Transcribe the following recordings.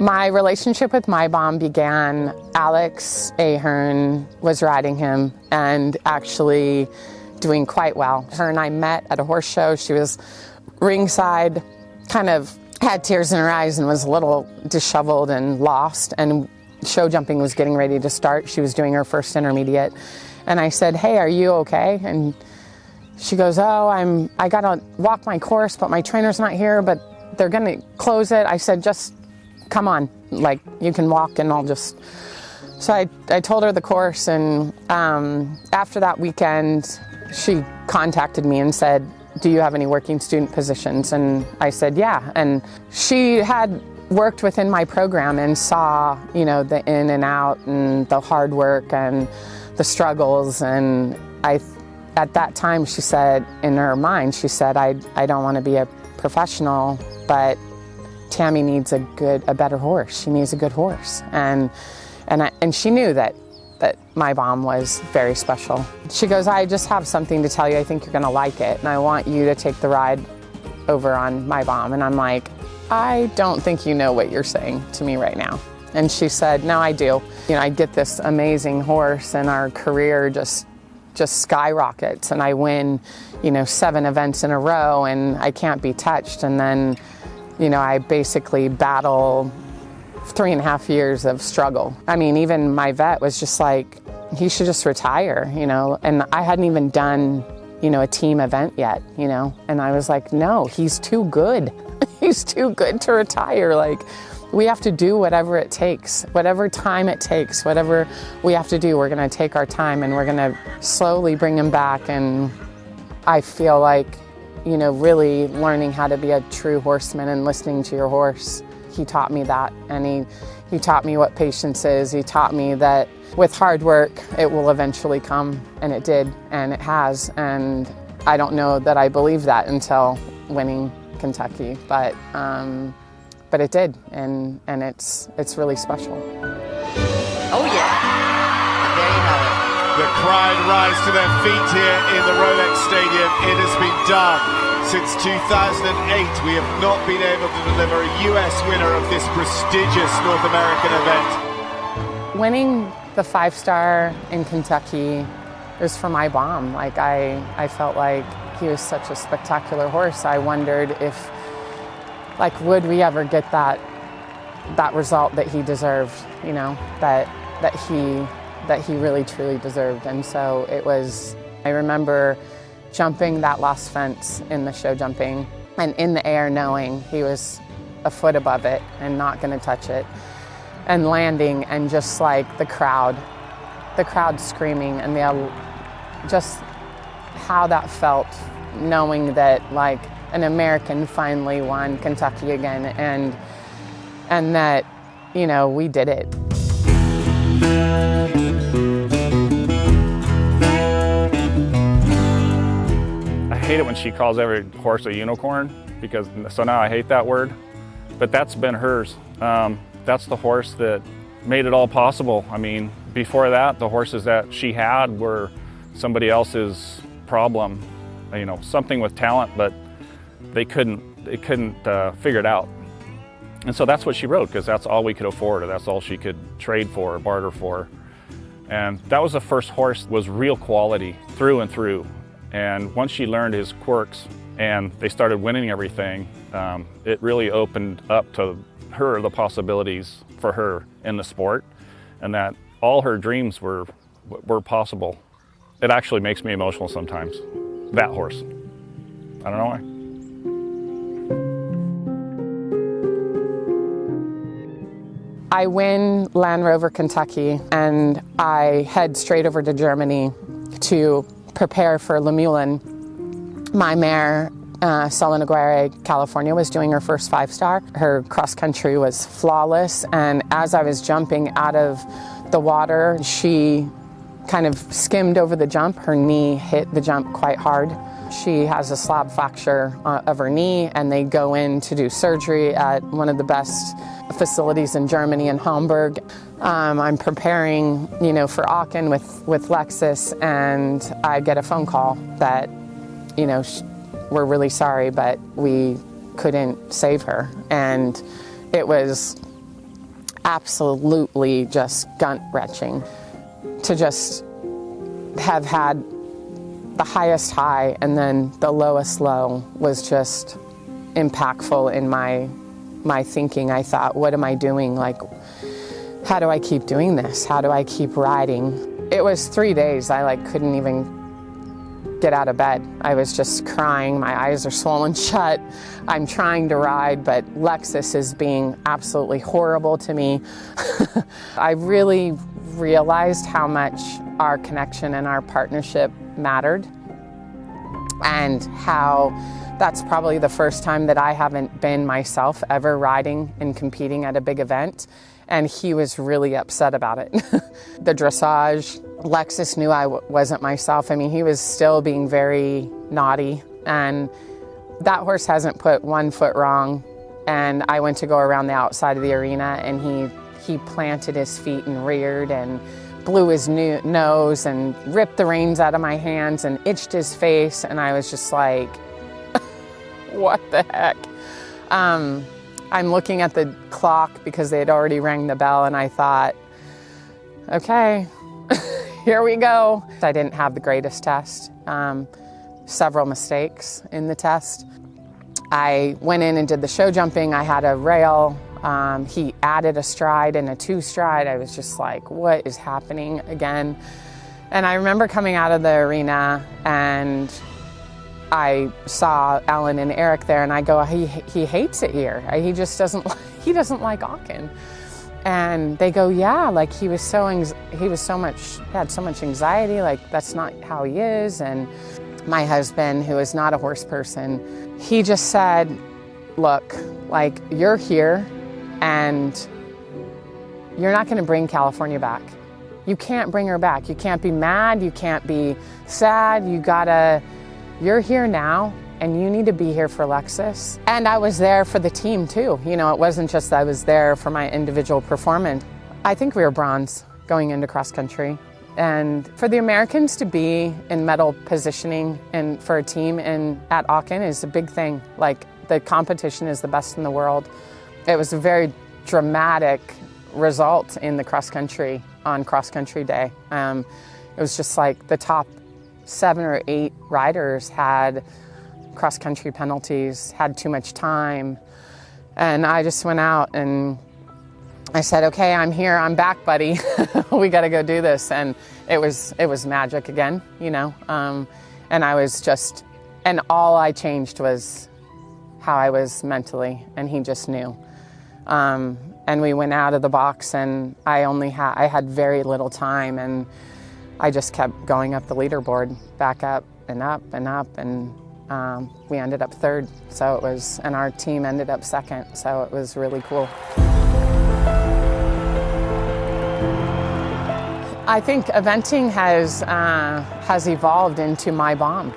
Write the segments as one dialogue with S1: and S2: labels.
S1: My relationship with Mai Baum began, Alex Ahern was riding him and actually doing quite well. Her and I met at a horse show. She was ringside, kind of had tears in her eyes and was a little disheveled and lost, and show jumping was getting ready to start. She was doing her first intermediate. And I said, "Hey, are you okay?" And she goes, "Oh, I gotta walk my course, but my trainer's not here, but they're gonna close it." I said, "Just come on, like you can walk and I'll just..." So I told her the course, and after that weekend, she contacted me and said, "Do you have any working student positions?" And I said, "Yeah." And she had worked within my program and saw, you know, the in and out and the hard work and the struggles. And at that time, she said, in her mind, she said, I don't want to be a professional, but Tamie needs a better horse. She needs a good horse. And she knew that Mai Baum was very special. She goes, "I just have something to tell you. I think you're going to like it. And I want you to take the ride over on Mai Baum." And I'm like, "I don't think you know what you're saying to me right now." And she said, "No, I do. You know, I get this amazing horse and our career just skyrockets, and I win, you know, 7 events in a row and I can't be touched. And then, you know, I basically battle 3.5 years of struggle. I mean, even my vet was just like, he should just retire, you know, and I hadn't even done, you know, a team event yet, you know, and I was like, no, he's too good. He's too good to retire. Like, we have to do whatever it takes, whatever time it takes, whatever we have to do, we're going to take our time and we're going to slowly bring him back." And I feel like, you know, really learning how to be a true horseman and listening to your horse. He taught me that, and he taught me what patience is. He taught me that with hard work, it will eventually come, and it did, and it has. And I don't know that I believed that until winning Kentucky, but it did, and it's really special.
S2: Oh yeah, and there you have it.
S3: The crowd rise to their feet here in the Rolex Stadium. It has been done. Since 2008, we have not been able to deliver a US winner of this prestigious North American event.
S1: Winning the 5-star in Kentucky was for Mai Baum. Like, I felt like he was such a spectacular horse. I wondered if, like, would we ever get that result that he deserved, you know, that he really truly deserved. And so it was, I remember jumping that last fence in the show jumping and in the air knowing he was a foot above it and not going to touch it, and landing, and just like the crowd screaming, and just how that felt, knowing that like an American finally won Kentucky again, and that, you know, we did it.
S4: I hate it when she calls every horse a unicorn, because so now I hate that word, but that's been hers. That's the horse that made it all possible. I mean, before that, the horses that she had were somebody else's problem, you know, something with talent, but they couldn't figure it out. And so that's what she rode, because that's all we could afford, or that's all she could trade for or barter for. And that was the first horse, was real quality through and through. And once she learned his quirks and they started winning everything, it really opened up to her the possibilities for her in the sport, and that all her dreams were possible. It actually makes me emotional sometimes, that horse. I don't know why.
S1: I win Land Rover Kentucky, and I head straight over to Germany to prepare for Lemulin. My mare, Selena Aguirre, California, was doing her first 5-star. Her cross country was flawless, and as I was jumping out of the water, she kind of skimmed over the jump. Her knee hit the jump quite hard. She has a slab fracture of her knee, and they go in to do surgery at one of the best facilities in Germany, in Hamburg. I'm preparing, you know, for Aachen with Lexus, and I get a phone call that, you know, we're really sorry, but we couldn't save her. And it was absolutely just gut-wrenching. To just have had the highest high and then the lowest low was just impactful in my thinking. I thought, what am I doing? Like, how do I keep doing this? How do I keep riding? It was 3 days. I couldn't even get out of bed. I was just crying. My eyes are swollen shut. I'm trying to ride, but Lexus is being absolutely horrible to me. I really realized how much our connection and our partnership mattered, and how that's probably the first time that I haven't been myself ever riding and competing at a big event, and he was really upset about it. The dressage, Lexus knew I wasn't myself. I mean, he was still being very naughty, and that horse hasn't put one foot wrong. And I went to go around the outside of the arena, and he planted his feet and reared and blew his nose and ripped the reins out of my hands and itched his face, and I was just like, what the heck? I'm looking at the clock because they had already rang the bell, and I thought, okay, here we go. I didn't have the greatest test, several mistakes in the test. I went in and did the show jumping. I had a rail. He added a stride and a 2-stride. I was just like, what is happening again? And I remember coming out of the arena, and I saw Alan and Eric there, and I go, he hates it here. He just doesn't like Aachen. And they go, yeah, like he had so much anxiety, like that's not how he is. And my husband, who is not a horse person, he just said, look, like you're here and you're not gonna bring California back. You can't bring her back. You can't be mad, you can't be sad, you're here now, and you need to be here for Lexus. And I was there for the team too. You know, it wasn't just I was there for my individual performance. I think we were bronze going into cross country. And for the Americans to be in medal positioning and for a team at Aachen is a big thing. Like, the competition is the best in the world. It was a very dramatic result in the cross country on cross country day. It was just like the top 7 or 8 riders had cross-country penalties, had too much time. And I just went out and I said, okay, I'm here, I'm back, buddy. We got to go do this. And it was magic again, you know. And I was just, and all I changed was how I was mentally, and he just knew. And we went out of the box, and I had very little time, and I just kept going up the leaderboard, back up and up and up, and we ended up 3rd. So it was, and our team ended up 2nd. So it was really cool. I think eventing has evolved into Mai Baum.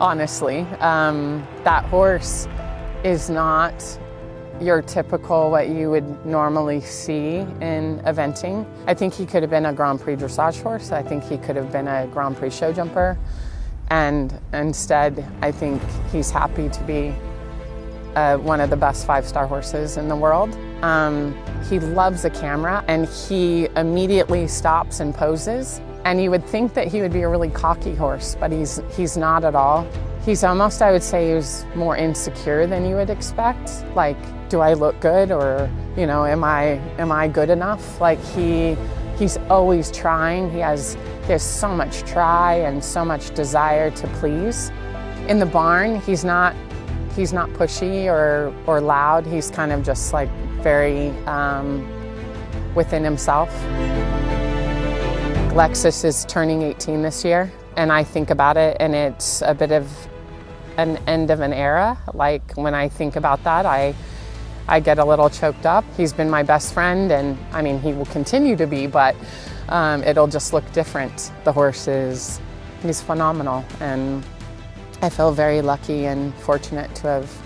S1: Honestly, that horse is not your typical what you would normally see in eventing. I think he could have been a Grand Prix dressage horse. I think he could have been a Grand Prix show jumper. And instead, I think he's happy to be one of the best 5-star horses in the world. He loves the camera, and he immediately stops and poses. And you would think that he would be a really cocky horse, but he's not at all. He's almost, I would say, he was more insecure than you would expect. Like, do I look good, or, you know, am I good enough? Like, he's always trying. He has so much try and so much desire to please. In the barn, he's not pushy or loud. He's kind of just like very within himself. Lexus is turning 18 this year, and I think about it, and it's a bit of an end of an era. Like, when I think about that, I get a little choked up. He's been my best friend, and I mean, he will continue to be, but it'll just look different. The horse he's phenomenal, and I feel very lucky and fortunate to have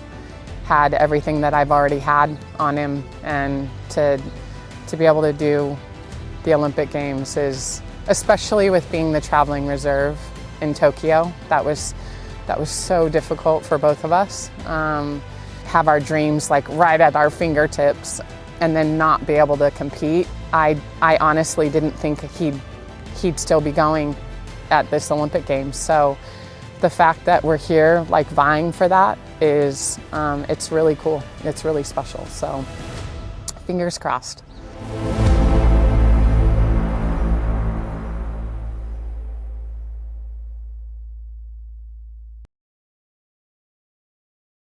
S1: had everything that I've already had on him, and to be able to do the Olympic Games is, especially with being the traveling reserve in Tokyo, that was so difficult for both of us. Have our dreams like right at our fingertips. and then not be able to compete, I honestly didn't think he'd still be going at this Olympic Games. So the fact that we're here, like vying for that, is it's really cool. It's really special. So fingers crossed.